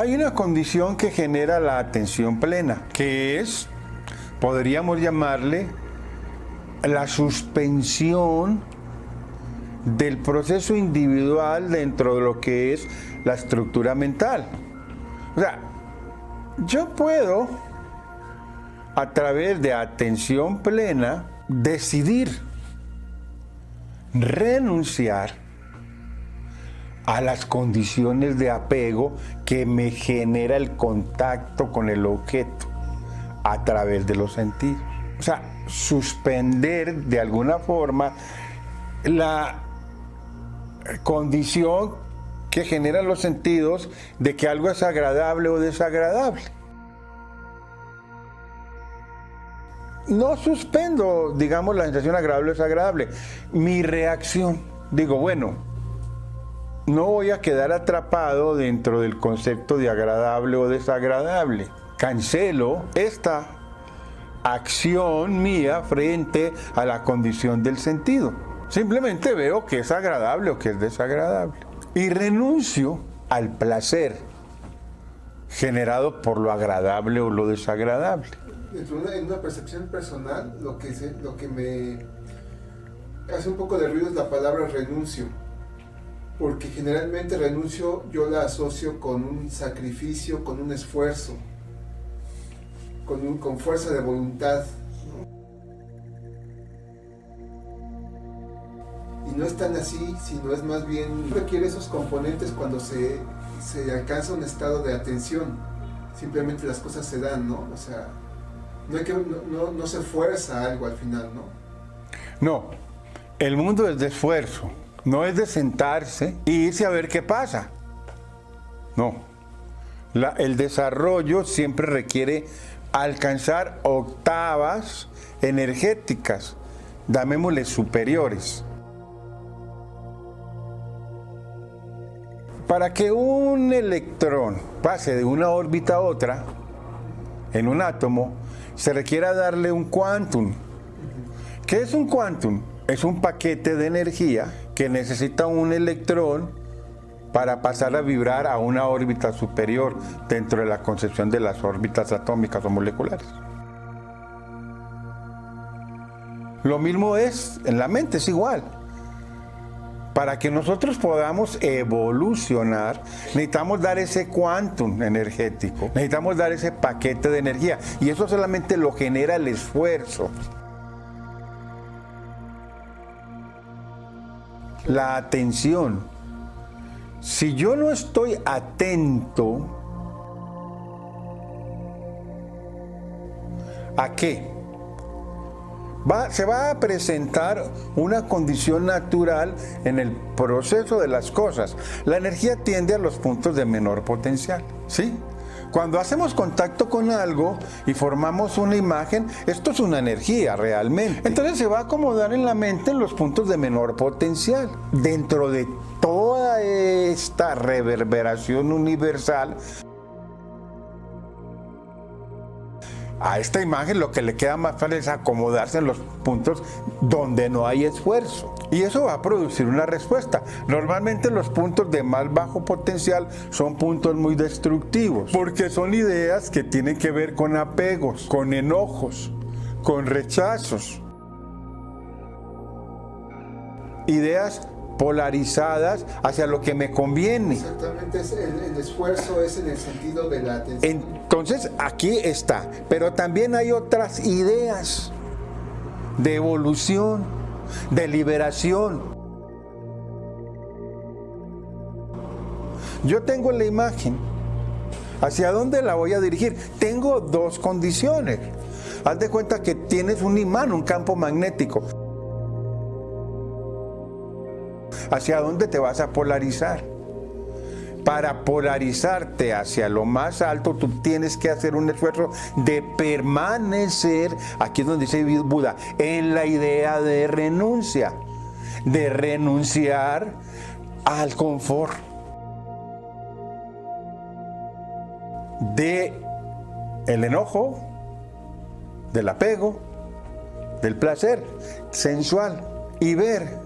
Hay una condición que genera la atención plena, que es, podríamos llamarle, la suspensión del proceso individual dentro de lo que es la estructura mental. O sea, yo puedo, a través de atención plena, decidir renunciar a las condiciones de apego que me genera el contacto con el objeto a través de los sentidos. O sea, suspender de alguna forma la condición que generan los sentidos de que algo es agradable o desagradable. No suspendo, digamos, la sensación agradable o desagradable. Mi reacción, digo, bueno, no voy a quedar atrapado dentro del concepto de agradable o desagradable. Cancelo esta acción mía frente a la condición del sentido. Simplemente veo que es agradable o que es desagradable. Y renuncio al placer generado por lo agradable o lo desagradable. En una percepción personal, lo que me hace un poco de ruido es la palabra renuncio. Porque generalmente renuncio yo la asocio con un sacrificio, con un esfuerzo, con fuerza de voluntad, ¿no? Y no es tan así, sino es más bien, requiere esos componentes cuando se alcanza un estado de atención. Simplemente las cosas se dan, ¿no? O sea, no se fuerza algo al final, ¿no? No, el mundo es de esfuerzo, no es de sentarse e irse a ver qué pasa. No, el desarrollo siempre requiere alcanzar octavas energéticas, llamémosle superiores. Para que un electrón pase de una órbita a otra, en un átomo, se requiere darle un quantum. ¿Qué es un quantum? Es un paquete de energía que necesita un electrón para pasar a vibrar a una órbita superior dentro de la concepción de las órbitas atómicas o moleculares. Lo mismo es en la mente, es igual. Para que nosotros podamos evolucionar, necesitamos dar ese quantum energético, necesitamos dar ese paquete de energía, y eso solamente lo genera el esfuerzo. La atención. Si yo no estoy atento, ¿a qué? Se va a presentar una condición natural en el proceso de las cosas. La energía tiende a los puntos de menor potencial, ¿sí? Cuando hacemos contacto con algo y formamos una imagen, esto es una energía realmente. Entonces se va a acomodar en la mente en los puntos de menor potencial. Dentro de toda esta reverberación universal, a esta imagen lo que le queda más fácil es acomodarse en los puntos donde no hay esfuerzo. Y eso va a producir una respuesta. Normalmente los puntos de más bajo potencial son puntos muy destructivos, porque son ideas que tienen que ver con apegos, con enojos, con rechazos. Ideas polarizadas hacia lo que me conviene. Exactamente, el esfuerzo es en el sentido de la atención. Entonces aquí está, pero también hay otras ideas de evolución, de liberación. Yo tengo la imagen, ¿hacia dónde la voy a dirigir? Tengo dos condiciones. Haz de cuenta que tienes un imán, un campo magnético. ¿Hacia dónde te vas a polarizar? Para polarizarte hacia lo más alto, tú tienes que hacer un esfuerzo de permanecer, aquí es donde dice Buda, en la idea de renuncia, de renunciar al confort, de el enojo, del apego, del placer sensual, y ver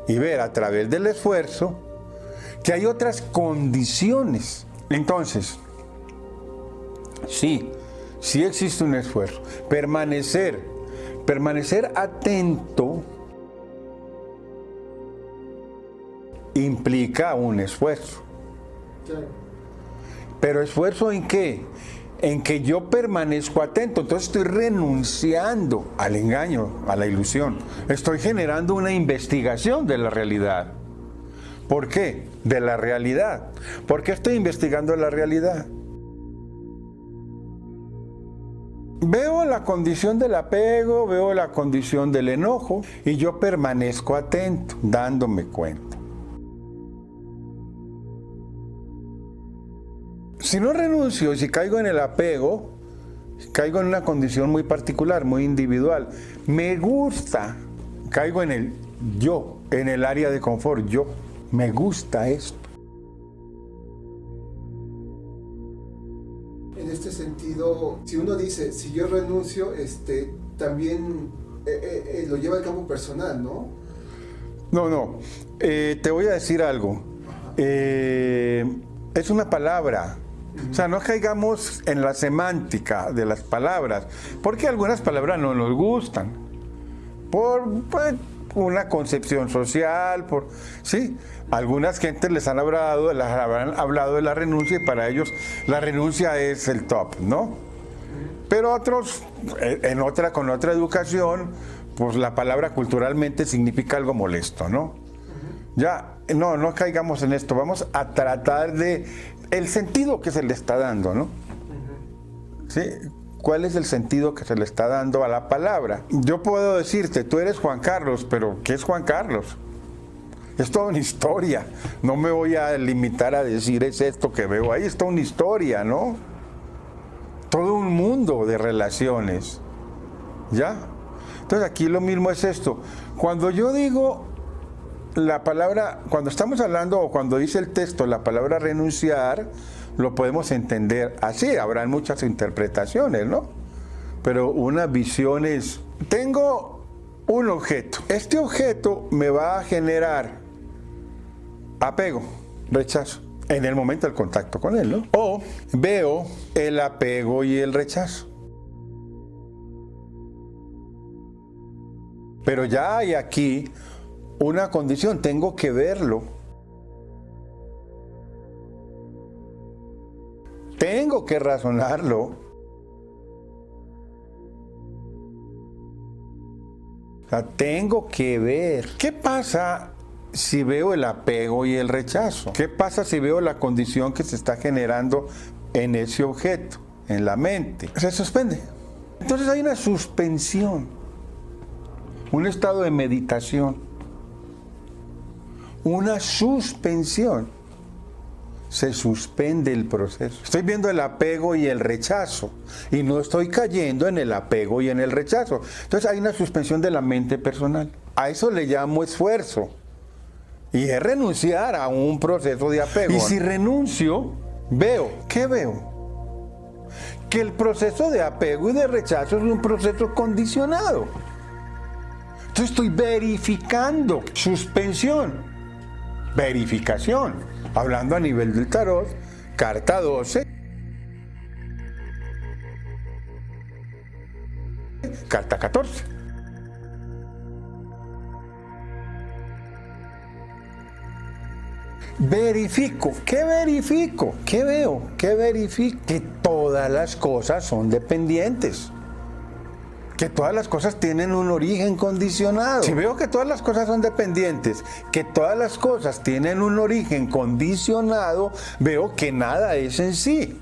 y ver a través del esfuerzo que hay otras condiciones. Entonces, sí existe un esfuerzo. Permanecer atento implica un esfuerzo. Claro. ¿Pero esfuerzo en qué? En que yo permanezco atento. Entonces estoy renunciando al engaño, a la ilusión. Estoy generando una investigación de la realidad. ¿Por qué? De la realidad. ¿Por qué estoy investigando la realidad? Veo la condición del apego, veo la condición del enojo y yo permanezco atento, dándome cuenta. Si no renuncio, si caigo en el apego, caigo en una condición muy particular, muy individual. Me gusta, caigo en el yo, en el área de confort, yo. Me gusta esto. En este sentido, si uno dice, si yo renuncio, también lo lleva al campo personal, ¿no? No. Te voy a decir algo. Es una palabra. O sea, no caigamos en la semántica de las palabras, porque algunas palabras no nos gustan. Por una concepción social, ¿sí? Algunas gentes les habrán hablado de la renuncia y para ellos la renuncia es el top, ¿no? Pero otros, con otra educación, pues la palabra culturalmente significa algo molesto, ¿no? Ya, no caigamos en esto, vamos a tratar de el sentido que se le está dando, ¿no? ¿Sí? ¿Cuál es el sentido que se le está dando a la palabra? Yo puedo decirte, tú eres Juan Carlos, pero ¿qué es Juan Carlos? Es toda una historia. No me voy a limitar a decir es esto que veo ahí, es toda una historia, ¿no? Todo un mundo de relaciones. ¿Ya? Entonces aquí lo mismo es esto. Cuando yo digo la palabra, cuando estamos hablando o cuando dice el texto la palabra renunciar, lo podemos entender así, habrán muchas interpretaciones, ¿no? Pero una visión es, tengo un objeto, este objeto me va a generar apego, rechazo, en el momento del contacto con él, ¿no? O veo el apego y el rechazo. Pero ya hay aquí una condición, tengo que verlo. Tengo que razonarlo. O sea, tengo que ver. ¿Qué pasa si veo el apego y el rechazo? ¿Qué pasa si veo la condición que se está generando en ese objeto, en la mente? Se suspende. Entonces hay una suspensión, un estado de meditación. Una suspensión. Se suspende el proceso. Estoy viendo el apego y el rechazo y no estoy cayendo en el apego y en el rechazo. Entonces hay una suspensión de la mente personal. A eso le llamo esfuerzo. Y es renunciar a un proceso de apego. Y si renuncio, veo. ¿Qué veo? Que el proceso de apego y de rechazo es un proceso condicionado. Entonces estoy verificando. Suspensión. Verificación, hablando a nivel del tarot, carta 12, carta 14. Verifico, ¿qué verifico? ¿Qué veo? ¿Qué verifico? Que todas las cosas son dependientes. Que todas las cosas tienen un origen condicionado. Si veo que todas las cosas son dependientes, que todas las cosas tienen un origen condicionado, veo que nada es en sí.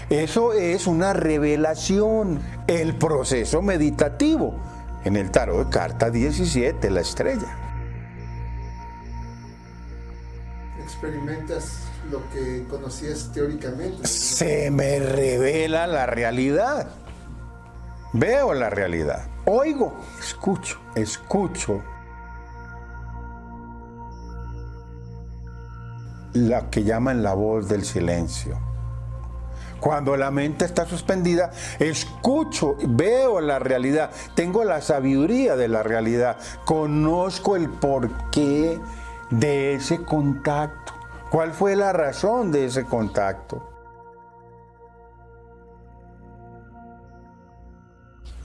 Eso es una revelación, el proceso meditativo. En el tarot, carta 17, la estrella. Experimentas lo que conocías teóricamente. Se me revela la realidad. Veo la realidad. Oigo, escucho. La que llaman la voz del silencio. Cuando la mente está suspendida, escucho, veo la realidad, tengo la sabiduría de la realidad, conozco el porqué de ese contacto, cuál fue la razón de ese contacto.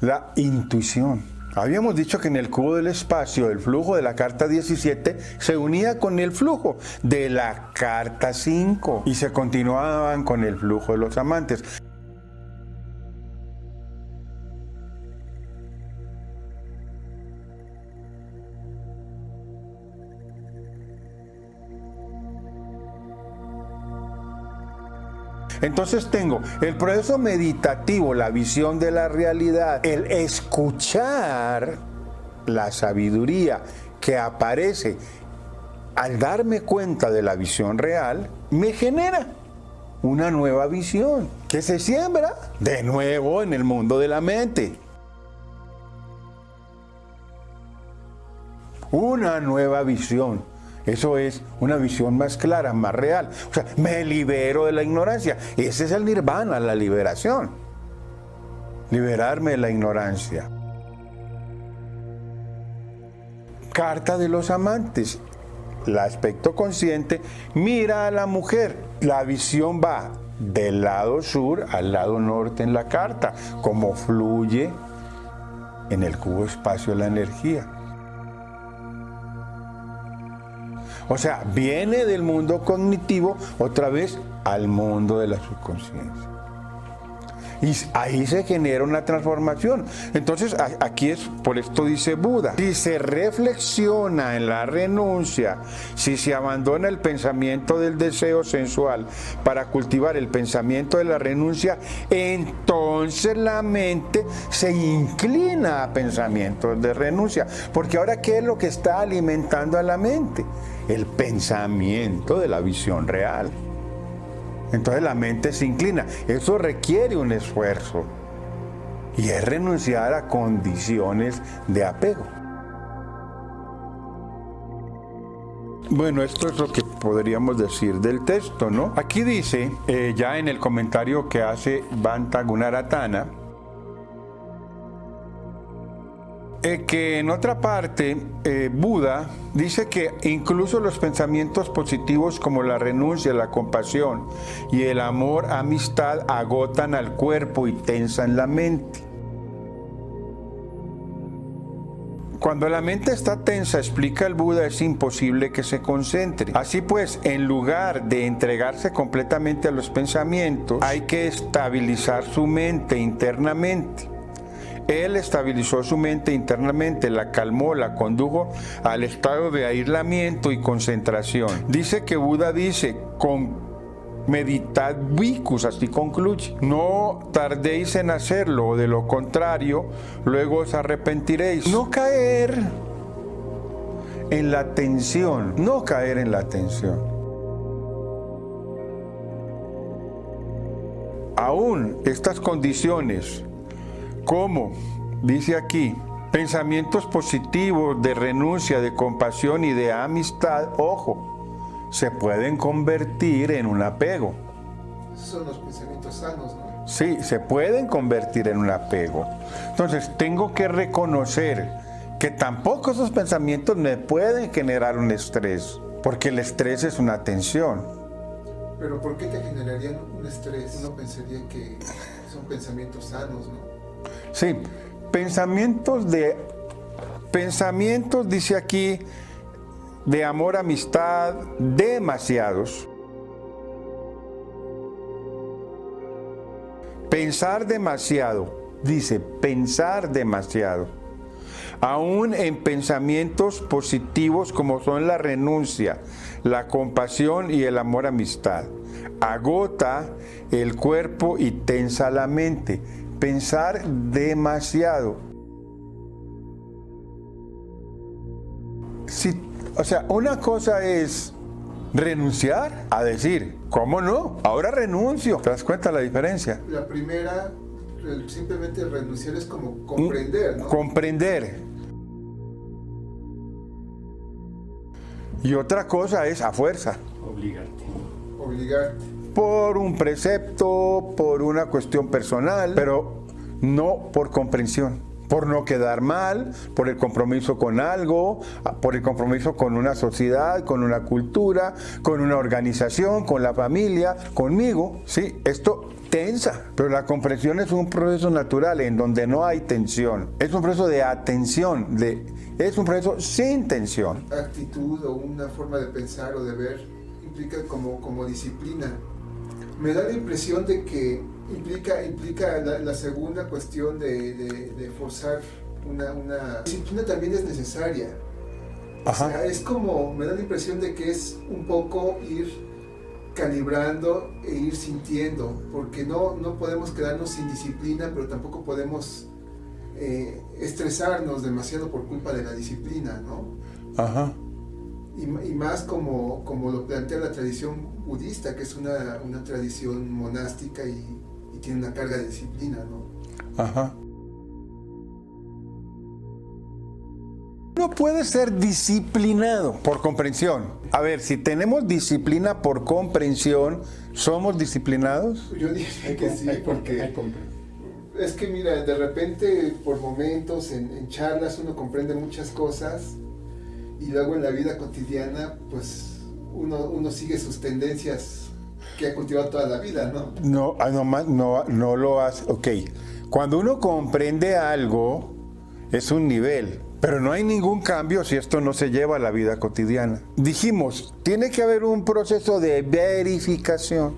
La intuición. Habíamos dicho que en el cubo del espacio el flujo de la carta 17 se unía con el flujo de la carta 5 y se continuaban con el flujo de los amantes. Entonces tengo el proceso meditativo, la visión de la realidad, el escuchar la sabiduría que aparece al darme cuenta de la visión real, me genera una nueva visión que se siembra de nuevo en el mundo de la mente. Una nueva visión. Eso es una visión más clara, más real. O sea, me libero de la ignorancia. Ese es el nirvana, la liberación. Liberarme de la ignorancia. Carta de los amantes. El aspecto consciente mira a la mujer. La visión va del lado sur al lado norte en la carta, como fluye en el cubo espacio la energía. O sea, viene del mundo cognitivo otra vez al mundo de la subconsciencia. Y ahí se genera una transformación. Entonces, aquí es, por esto dice Buda, si se reflexiona en la renuncia, si se abandona el pensamiento del deseo sensual para cultivar el pensamiento de la renuncia, entonces la mente se inclina a pensamientos de renuncia. Porque ahora, ¿qué es lo que está alimentando a la mente? El pensamiento de la visión real. Entonces la mente se inclina. Eso requiere un esfuerzo. Y es renunciar a condiciones de apego. Bueno, esto es lo que podríamos decir del texto, ¿no? Aquí dice, ya en el comentario que hace Bhante Gunaratana, que en otra parte Buda dice que incluso los pensamientos positivos como la renuncia, la compasión y el amor, amistad agotan al cuerpo y tensan la mente. Cuando la mente está tensa, explica el Buda, es imposible que se concentre. Así pues, en lugar de entregarse completamente a los pensamientos, hay que estabilizar su mente internamente. Él estabilizó su mente internamente, la calmó, la condujo al estado de aislamiento y concentración. Dice que Buda dice, meditad vicus, así concluye. No tardéis en hacerlo, o de lo contrario, luego os arrepentiréis. No caer en la tensión, no caer en la tensión. Aún estas condiciones, como dice aquí, pensamientos positivos de renuncia, de compasión y de amistad, ojo, se pueden convertir en un apego. Esos son los pensamientos sanos, ¿no? Sí, se pueden convertir en un apego. Entonces, tengo que reconocer que tampoco esos pensamientos me pueden generar un estrés, porque el estrés es una tensión. Pero ¿por qué te generarían un estrés? Uno pensaría que son pensamientos sanos, ¿no? Sí, pensamientos, dice aquí, de amor, amistad, demasiados. Pensar demasiado, dice, pensar demasiado. Aún en pensamientos positivos como son la renuncia, la compasión y el amor, amistad. Agota el cuerpo y tensa la mente. Pensar demasiado. O sea, una cosa es renunciar a decir, ¿cómo no? Ahora renuncio. ¿Te das cuenta la diferencia? La primera, simplemente renunciar es como comprender, ¿no? Comprender. Y otra cosa es a fuerza. Obligarte. por un precepto, por una cuestión personal, pero no por comprensión. Por no quedar mal, por el compromiso con algo, por el compromiso con una sociedad, con una cultura, con una organización, con la familia, conmigo. Sí, esto tensa, pero la comprensión es un proceso natural en donde no hay tensión. Es un proceso de atención, es un proceso sin tensión. Actitud o una forma de pensar o de ver implica como disciplina. Me da la impresión de que implica la segunda cuestión de forzar una disciplina también es necesaria. Ajá. O sea, es como, me da la impresión de que es un poco ir calibrando e ir sintiendo, porque no podemos quedarnos sin disciplina, pero tampoco podemos estresarnos demasiado por culpa de la disciplina, ¿no? Ajá. Y más como lo plantea la tradición budista, que es una tradición monástica y tiene una carga de disciplina, ¿no? Ajá. Uno puede ser disciplinado por comprensión. A ver, si tenemos disciplina por comprensión, ¿somos disciplinados? Yo diría que sí, porque es que mira, de repente por momentos en charlas uno comprende muchas cosas y luego en la vida cotidiana pues uno sigue sus tendencias que ha cultivado toda la vida, ¿no? No lo hace. Ok, cuando uno comprende algo, es un nivel, pero no hay ningún cambio si esto no se lleva a la vida cotidiana. Dijimos, tiene que haber un proceso de verificación.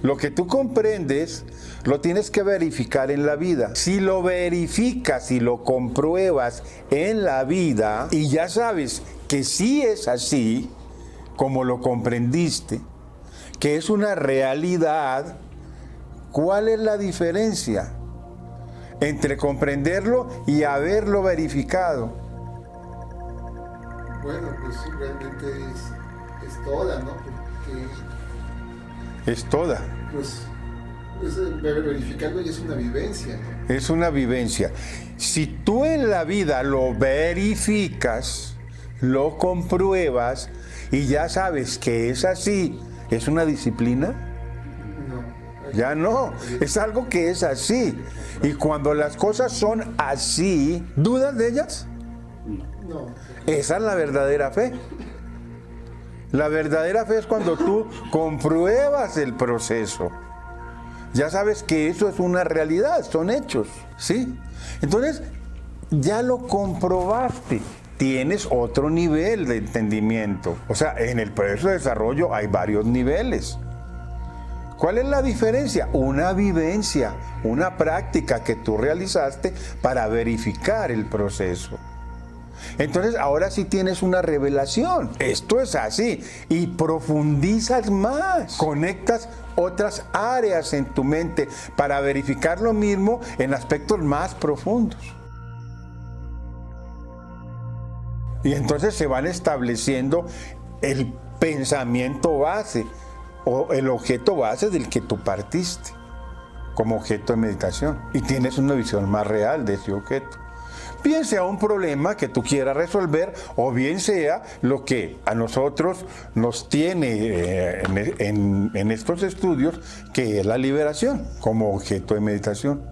Lo que tú comprendes, lo tienes que verificar en la vida. Si lo verificas y lo compruebas en la vida, y ya sabes que sí es así, como lo comprendiste, que es una realidad, ¿cuál es la diferencia entre comprenderlo y haberlo verificado? Bueno, pues realmente es toda, ¿no? Porque Es toda. pues verificarlo ya es una vivencia, ¿no? Es una vivencia. Si tú en la vida lo verificas, lo compruebas y ya sabes que es así, ¿es una disciplina? No. Ya no, es algo que es así. Y cuando las cosas son así, ¿dudas de ellas? No. Esa es la verdadera fe. La verdadera fe es cuando tú compruebas el proceso. Ya sabes que eso es una realidad, son hechos, ¿sí? Entonces, ya lo comprobaste. Tienes otro nivel de entendimiento. O sea, en el proceso de desarrollo hay varios niveles. ¿Cuál es la diferencia? Una vivencia, una práctica que tú realizaste para verificar el proceso. Entonces, ahora sí tienes una revelación. Esto es así. Y profundizas más. Conectas otras áreas en tu mente para verificar lo mismo en aspectos más profundos. Y entonces se van estableciendo el pensamiento base o el objeto base del que tú partiste como objeto de meditación. Y tienes una visión más real de ese objeto. Bien sea un problema que tú quieras resolver o bien sea lo que a nosotros nos tiene en estos estudios, que es la liberación como objeto de meditación.